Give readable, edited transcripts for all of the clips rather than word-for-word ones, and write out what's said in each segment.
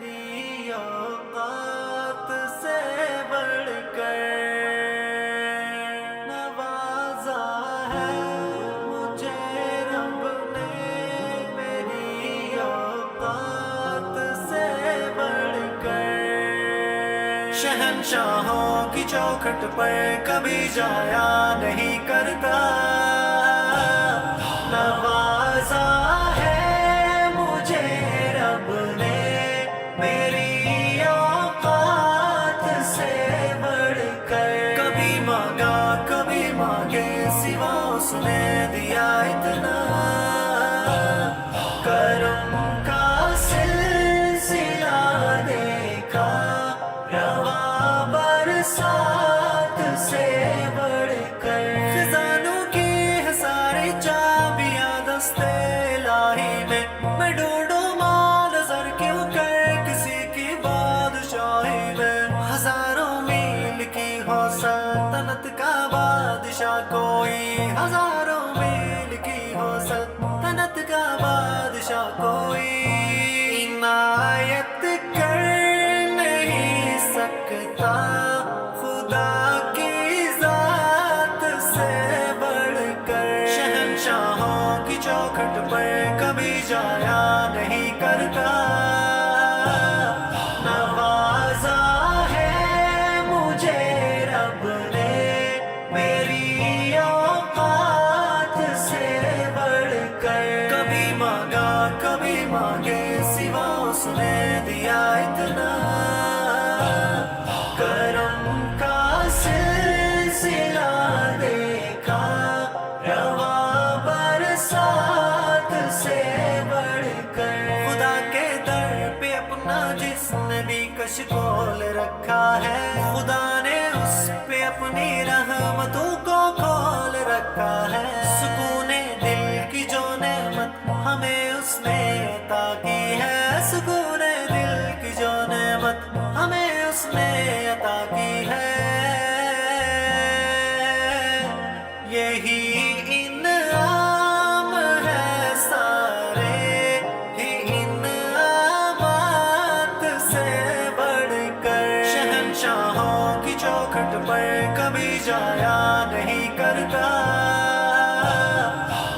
میری اوقات سے بڑھ کر نوازا ہے مجھے رب نے، میری اوقات سے بڑھ کر۔ شہنشاہوں کی چوکھٹ پر کبھی جایا نہیں کرتا، نوازا ہے مجھے رب نے، میری اوقات سے بڑھ کر۔ کبھی مانگا کبھی مانگے سوا اس نے دیا اتنا، کرم کا سلسلہ دیکھا رواں برسات سے بڑھ کر۔ خزانوں کی ہے ساری چابیاں دستے الہی میں ڈھونڈوں ماں نظر کیوں کر کسی کی بادشاہی میں۔ ہزاروں میل کی ہو سلطنت کا بادشاہ کوئی، ہزاروں میل کی ہو سلطنت کا بادشاہ کوئی، عنایت کر نہیں سکتا خدا کی ذات سے بڑھ کر۔ شہنشاہوں کی چوکھٹ پر کبھی جایا نہیں کرتا، نوازا ہے مجھے رب نے، میری اوقات سے بڑھ کر۔ کبھی مانگا کبھی مانگے سوا اس نے دیا اتنا، کرم کا سلسلہ دیکھا رواں برسات سے بڑھ کر۔ خدا کے در پہ اپنا جس نے بھی کش کھول رکھا ہے، خدا نے اس پہ اپنی رحمتوں کو کھول رکھا ہے۔ سکون دل کی جو نعمت ہمیں اس نے عطا کی ہے، سکون دل کی جو نعمت ہمیں اس نے عطا کی ہے، یہی انعام ہے سارے ہی انعامات سے بڑھ کر۔ شہنشاہوں کی چوکھٹ پر کبھی جایا نہیں کرتا،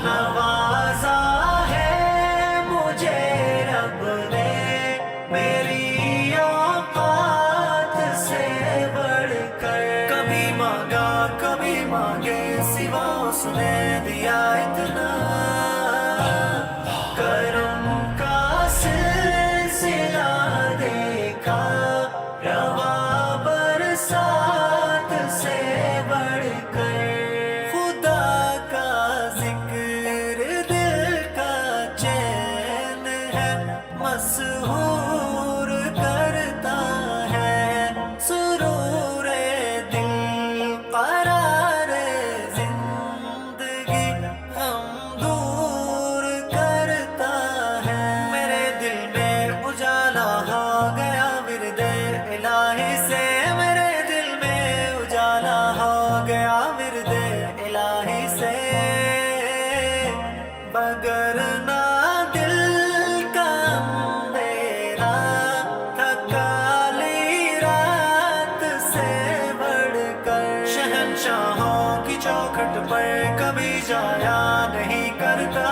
نوازا ہے مجھے رب نے، میری اوقات سے بڑھ کر۔ کبھی مانگا کبھی مانگے سوا اس نے دیا اتنا، کرم کا سلسلہ دیکھا رواں برسات سے بڑھ کر۔ خدا کا ذکر دل کا چین ہے، مسحور کرتا ہے، سرور دل قرار زندگی غم دور کرتا ہے۔ میرے دل میں اجالا ہو گیا ورد الہی سے، میرے دل میں اجالا ہو گیا ورد الہی سے، مگر نہ دل کا اندھیرا تھا کالی رات سے بڑھ کر۔ شہنشاہوں کی چوکھٹ پر کبھی جایا نہیں کرتا،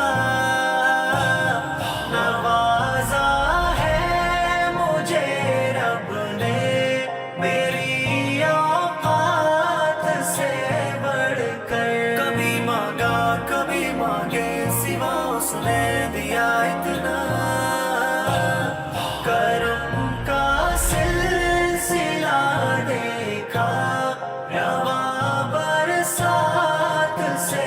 نوازا ہے مجھے رب نے، میری اوقات سے بڑھ کر۔ کبھی مانگا کبھی مانگے سوا اس نے دیا اتنا، کرم کا سلسلہ دیکھا رواں برسات سے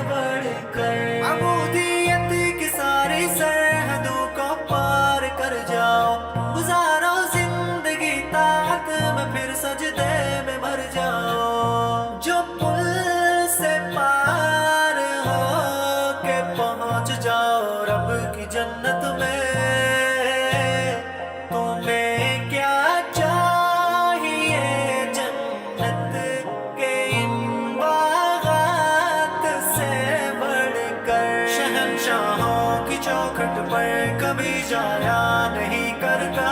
بڑھ کر۔ عبودیت کی ساری سرحدوں کو پار کر جاؤ، گزارو زندگی طاعت میں پھر سجدے میں مر جاؤ، جو پل سے پار ہو کے پہنچ جاؤ رب کی جنت میں۔ تمہیں کیا چاہیے جنت کے ان باغات سے بڑھ کر۔ شہنشاہوں کی چوکھٹ پر کبھی جایا نہیں کرتا،